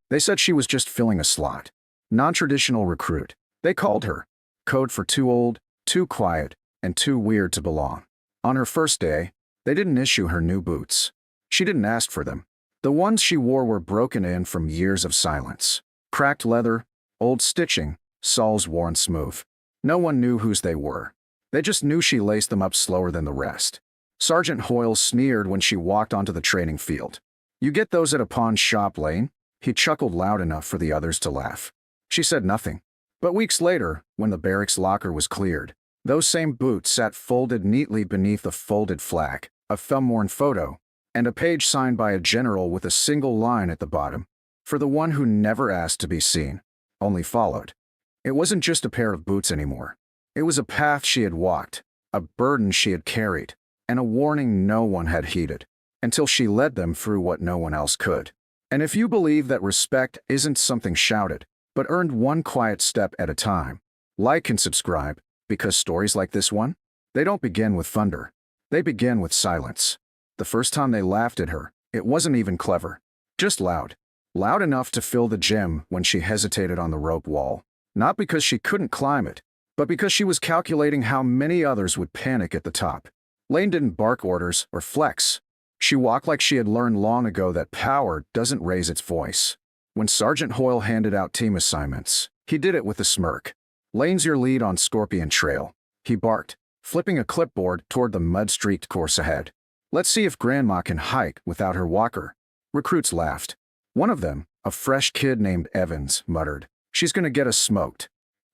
They said she was just filling a slot. Non-traditional recruit. They called her. Code for too old, too quiet, and too weird to belong. On her first day, they didn't issue her new boots. She didn't ask for them. The ones she wore were broken in from years of silence. Cracked leather, old stitching, soles worn smooth. No one knew whose they were. They just knew she laced them up slower than the rest. Sergeant Hoyle sneered when she walked onto the training field. "You get those at a pawn shop, Lane?" He chuckled loud enough for the others to laugh. She said nothing. But weeks later, when the barracks locker was cleared, those same boots sat folded neatly beneath a folded flag, a thumb-worn photo, and a page signed by a general with a single line at the bottom. For the one who never asked to be seen, only followed. It wasn't just a pair of boots anymore. It was a path she had walked, a burden she had carried, and a warning no one had heeded, until she led them through what no one else could. And if you believe that respect isn't something shouted, but earned one quiet step at a time, like and subscribe, because stories like this one, they don't begin with thunder. They begin with silence. The first time they laughed at her, it wasn't even clever. Just loud. Loud enough to fill the gym when she hesitated on the rope wall. Not because she couldn't climb it, but because she was calculating how many others would panic at the top. Lane didn't bark orders or flex. She walked like she had learned long ago that power doesn't raise its voice. When Sergeant Hoyle handed out team assignments, he did it with a smirk. "Lane's your lead on Scorpion Trail," he barked, flipping a clipboard toward the mud-streaked course ahead. "Let's see if Grandma can hike without her walker." Recruits laughed. One of them, a fresh kid named Evans, muttered, "She's gonna get us smoked."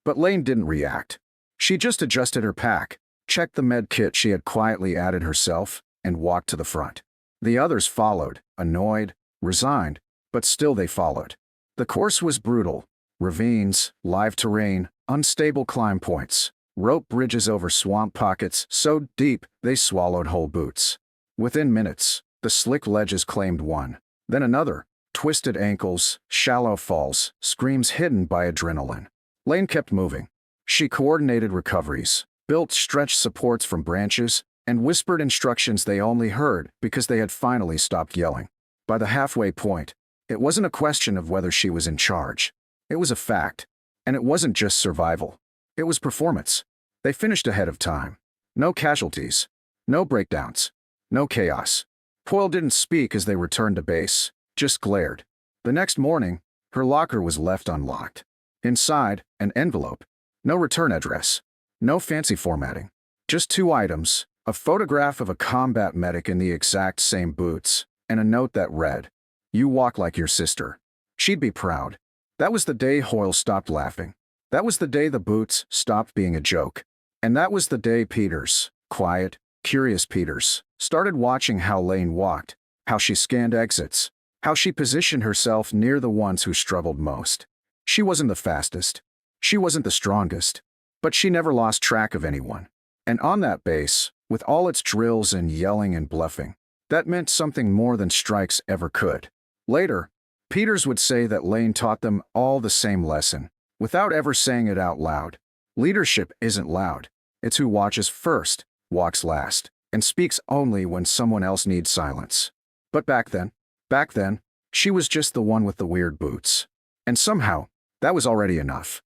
But Lane didn't react. She just adjusted her pack, checked the med kit she had quietly added herself, and walked to the front. The others followed, annoyed, resigned, but still they followed. The course was brutal. Ravines, live terrain, unstable climb points, rope bridges over swamp pockets so deep they swallowed whole boots. Within minutes, the slick ledges claimed one, then another, twisted ankles, shallow falls, screams hidden by adrenaline. Lane kept moving. She coordinated recoveries, built stretched supports from branches, and whispered instructions they only heard because they had finally stopped yelling. By the halfway point, it wasn't a question of whether she was in charge. It was a fact. And it wasn't just survival. It was performance. They finished ahead of time. No casualties. No breakdowns. No chaos. Hoyle didn't speak as they returned to base, just glared. The next morning, her locker was left unlocked. Inside, an envelope. No return address. No fancy formatting. Just two items. A photograph of a combat medic in the exact same boots, and a note that read, "You walk like your sister." She'd be proud. That was the day Hoyle stopped laughing. That was the day the boots stopped being a joke. And that was the day Peters, quiet, curious Peters, started watching how Lane walked, how she scanned exits, how she positioned herself near the ones who struggled most. She wasn't the fastest. She wasn't the strongest. But she never lost track of anyone. And on that base, with all its drills and yelling and bluffing, that meant something more than strikes ever could. Later, Peters would say that Lane taught them all the same lesson, without ever saying it out loud. Leadership isn't loud. It's who watches first, walks last, and speaks only when someone else needs silence. But back then, she was just the one with the weird boots. And somehow, that was already enough.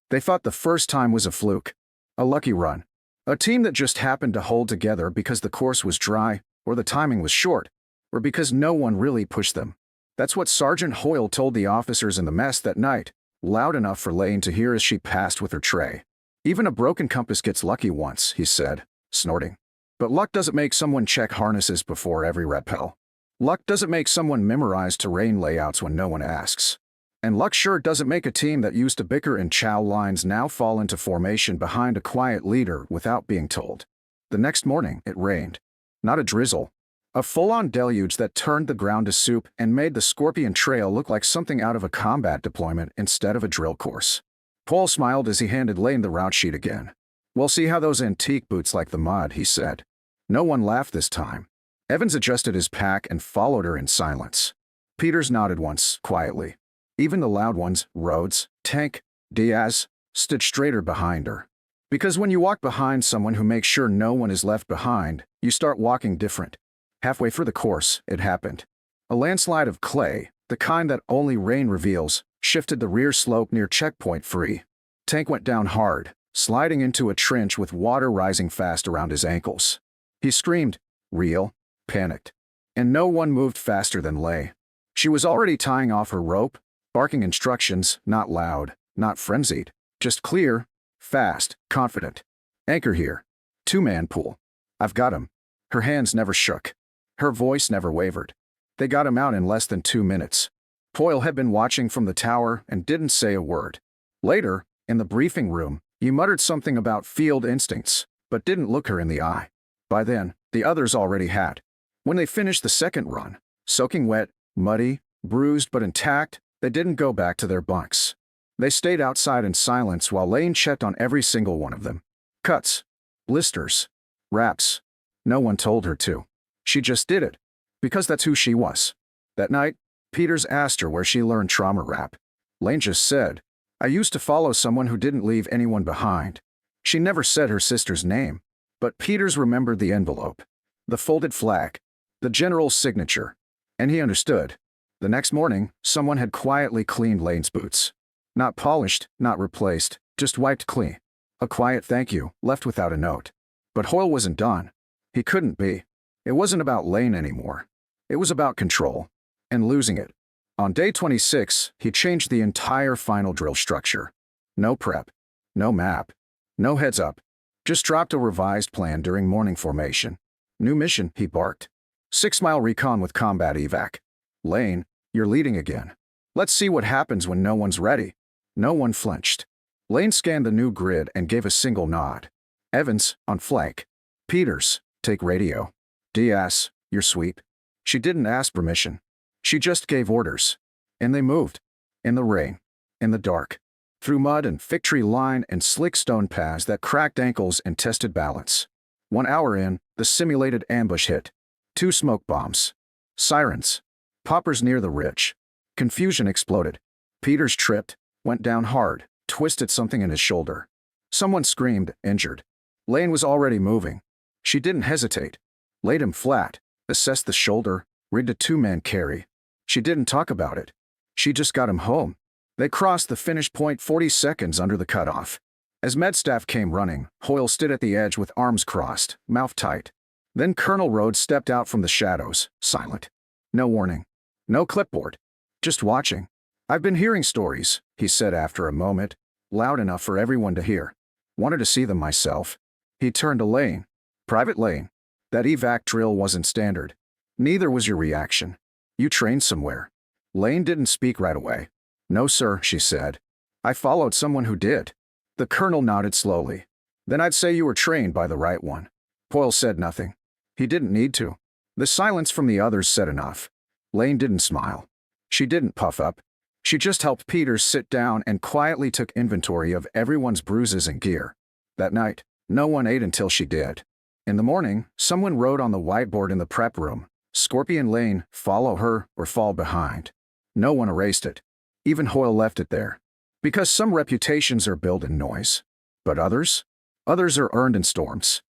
They thought the first time was a fluke, a lucky run. A team that just happened to hold together because the course was dry, or the timing was short, or because no one really pushed them. That's what Sergeant Hoyle told the officers in the mess that night, loud enough for Lane to hear as she passed with her tray. "Even a broken compass gets lucky once," he said, snorting. "But luck doesn't make someone check harnesses before every rappel. Luck doesn't make someone memorize terrain layouts when no one asks. And luck sure doesn't make a team that used to bicker in chow lines now fall into formation behind a quiet leader without being told." The next morning, it rained. Not a drizzle. A full-on deluge that turned the ground to soup and made the Scorpion Trail look like something out of a combat deployment instead of a drill course. Paul smiled as he handed Lane the route sheet again. "We'll see how those antique boots like the mud," he said. No one laughed this time. Evans adjusted his pack and followed her in silence. Peters nodded once, quietly. Even the loud ones, Rhodes, Tank, Diaz, stood straighter behind her. Because when you walk behind someone who makes sure no one is left behind, you start walking different. Halfway through the course, it happened. A landslide of clay, The kind that only rain reveals, shifted the rear slope near checkpoint 3. Tank went down hard, sliding into a trench with water rising fast around his ankles. He screamed, real, panicked. And no one moved faster than Lay. She was already tying off her rope, barking instructions, not loud, not frenzied, just clear, fast, confident. Anchor here. 2-man pool. I've got him. Her hands never shook. Her voice never wavered. They got him out in less than 2 minutes. Hoyle had been watching from the tower and didn't say a word. Later, in the briefing room, he muttered something about field instincts, but didn't look her in the eye. By then, the others already had. When they finished the second run, soaking wet, muddy, bruised but intact, they didn't go back to their bunks. They stayed outside in silence while Lane checked on every single one of them. Cuts, blisters, wraps. No one told her to. She just did it, because that's who she was. That night, Peters asked her where she learned trauma wrap. Lane just said, I used to follow someone who didn't leave anyone behind. She never said her sister's name, but Peters remembered the envelope, the folded flag, the general's signature, and he understood. The next morning, someone had quietly cleaned Lane's boots. Not polished, not replaced, just wiped clean. A quiet thank you, left without a note. But Hoyle wasn't done. He couldn't be. It wasn't about Lane anymore. It was about control, and losing it. On day 26, he changed the entire final drill structure. No prep, no map, no heads up. Just dropped a revised plan during morning formation. New mission, he barked. 6-mile recon with combat evac. Lane, you're leading again. Let's see what happens when no one's ready. No one flinched. Lane scanned the new grid and gave a single nod. Evans, on flank. Peters, take radio. Diaz, your sweep. She didn't ask permission. She just gave orders. And they moved. In the rain. In the dark. Through mud and fig tree line and slick stone paths that cracked ankles and tested balance. 1 hour in, the simulated ambush hit. 2 smoke bombs. Sirens. Poppers near the ridge. Confusion exploded. Peters tripped, went down hard, twisted something in his shoulder. Someone screamed, injured. Lane was already moving. She didn't hesitate. Laid him flat, assessed the shoulder, rigged a 2-man carry. She didn't talk about it. She just got him home. They crossed the finish point 40 seconds under the cutoff. As med staff came running, Hoyle stood at the edge with arms crossed, mouth tight. Then Colonel Rhodes stepped out from the shadows, silent. No warning. No clipboard. Just watching. I've been hearing stories, he said after a moment, loud enough for everyone to hear. Wanted to see them myself. He turned to Lane. Private Lane. That evac drill wasn't standard. Neither was your reaction. You trained somewhere. Lane didn't speak right away. No, sir, she said. I followed someone who did. The colonel nodded slowly. Then I'd say you were trained by the right one. Hoyle said nothing. He didn't need to. The silence from the others said enough. Lane didn't smile. She didn't puff up. She just helped Peters sit down and quietly took inventory of everyone's bruises and gear. That night, no one ate until she did. In the morning, someone wrote on the whiteboard in the prep room, Scorpion Lane, follow her or fall behind. No one erased it. Even Hoyle left it there. Because some reputations are built in noise. But others? Others are earned in storms.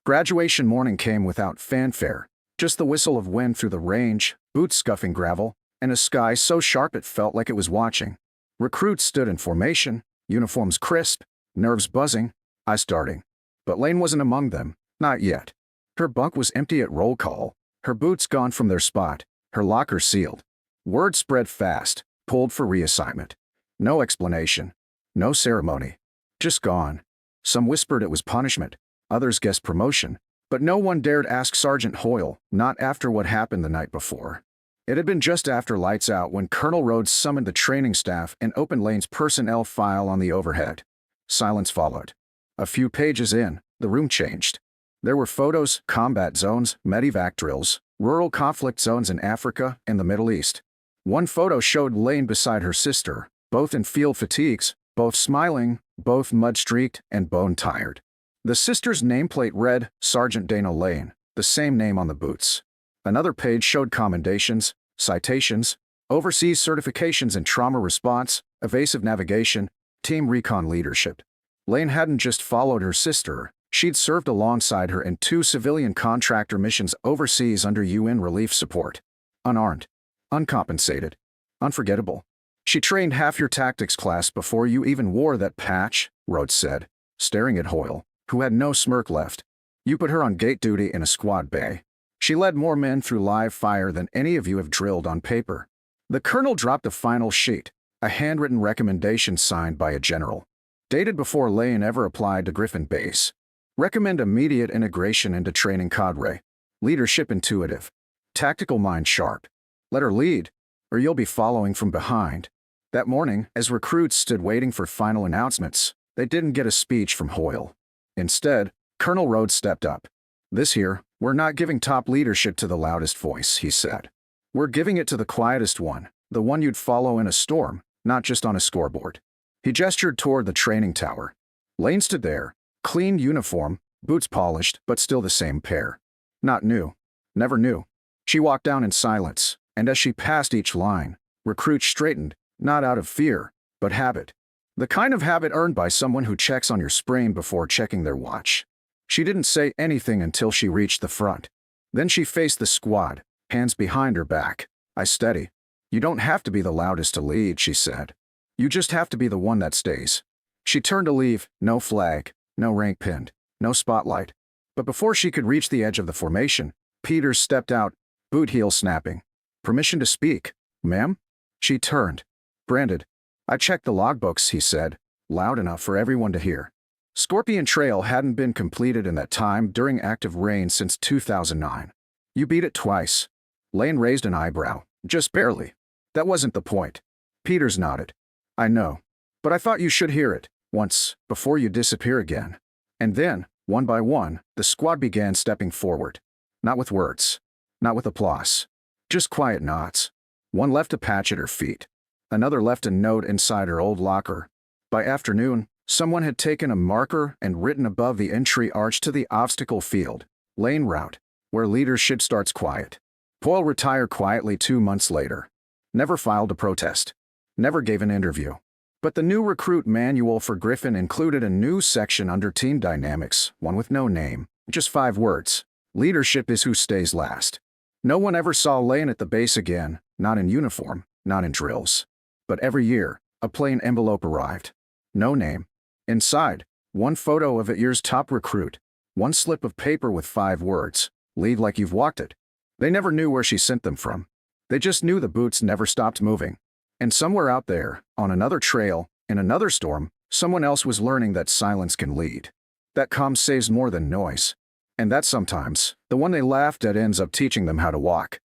Graduation morning came without fanfare, just the whistle of wind through the range, boots scuffing gravel, and a sky so sharp it felt like it was watching. Recruits stood in formation, uniforms crisp, nerves buzzing, eyes darting. But Lane wasn't among them, not yet. Her bunk was empty at roll call, her boots gone from their spot, her locker sealed. Word spread fast, pulled for reassignment. No explanation, no ceremony. Just gone. Some whispered it was punishment, others guessed promotion, but no one dared ask Sergeant Hoyle, not after what happened the night before. It had been just after lights out when Colonel Rhodes summoned the training staff and opened Lane's personnel file on the overhead. Silence followed. A few pages in, the room changed. There were photos, combat zones, medevac drills, rural conflict zones in Africa and the Middle East. One photo showed Lane beside her sister, both in field fatigues, both smiling, both mud-streaked and bone-tired. The sister's nameplate read, Sergeant Dana Lane, the same name on the boots. Another page showed commendations, citations, overseas certifications in trauma response, evasive navigation, team recon leadership. Lane hadn't just followed her sister, she'd served alongside her in 2 civilian contractor missions overseas under UN relief support. Unarmed. Uncompensated. Unforgettable. She trained half your tactics class before you even wore that patch, Rhodes said, staring at Hoyle, who had no smirk left. You put her on gate duty in a squad bay. She led more men through live fire than any of you have drilled on paper. The colonel dropped a final sheet, a handwritten recommendation signed by a general, dated before Lane ever applied to Griffin Base. Recommend immediate integration into training cadre. Leadership intuitive. Tactical mind sharp. Let her lead, or you'll be following from behind. That morning, as recruits stood waiting for final announcements, they didn't get a speech from Hoyle. Instead, Colonel Rhodes stepped up. This year, we're not giving top leadership to the loudest voice, he said. We're giving it to the quietest one, the one you'd follow in a storm, not just on a scoreboard. He gestured toward the training tower. Lane stood there, clean uniform, boots polished, but still the same pair. Not new. Never new. She walked down in silence, and as she passed each line, recruits straightened, not out of fear, but habit. The kind of habit earned by someone who checks on your sprain before checking their watch. She didn't say anything until she reached the front. Then she faced the squad, hands behind her back. I steady. You don't have to be the loudest to lead, she said. You just have to be the one that stays. She turned to leave, no flag, no rank pinned, no spotlight. But before she could reach the edge of the formation, Peters stepped out, boot heel snapping. Permission to speak, ma'am? She turned. Branded. I checked the logbooks, he said, loud enough for everyone to hear. Scorpion Trail hadn't been completed in that time during active rain since 2009. You beat it twice. Lane raised an eyebrow. Just barely. That wasn't the point. Peters nodded. I know. But I thought you should hear it, once, before you disappear again. And then, one by one, the squad began stepping forward. Not with words. Not with applause. Just quiet nods. One left a patch at her feet. Another left a note inside her old locker. By afternoon, someone had taken a marker and written above the entry arch to the obstacle field, Lane Route, where leadership starts quiet. Poyle retired quietly 2 months later. Never filed a protest. Never gave an interview. But the new recruit manual for Griffin included a new section under team dynamics, one with no name, just 5 words. Leadership is who stays last. No one ever saw Lane at the base again, not in uniform, not in drills. But every year, a plain envelope arrived. No name. Inside, one photo of a year's top recruit. One slip of paper with 5 words. Lead like you've walked it. They never knew where she sent them from. They just knew the boots never stopped moving. And somewhere out there, on another trail, in another storm, someone else was learning that silence can lead. That calm saves more than noise. And that sometimes, the one they laughed at ends up teaching them how to walk.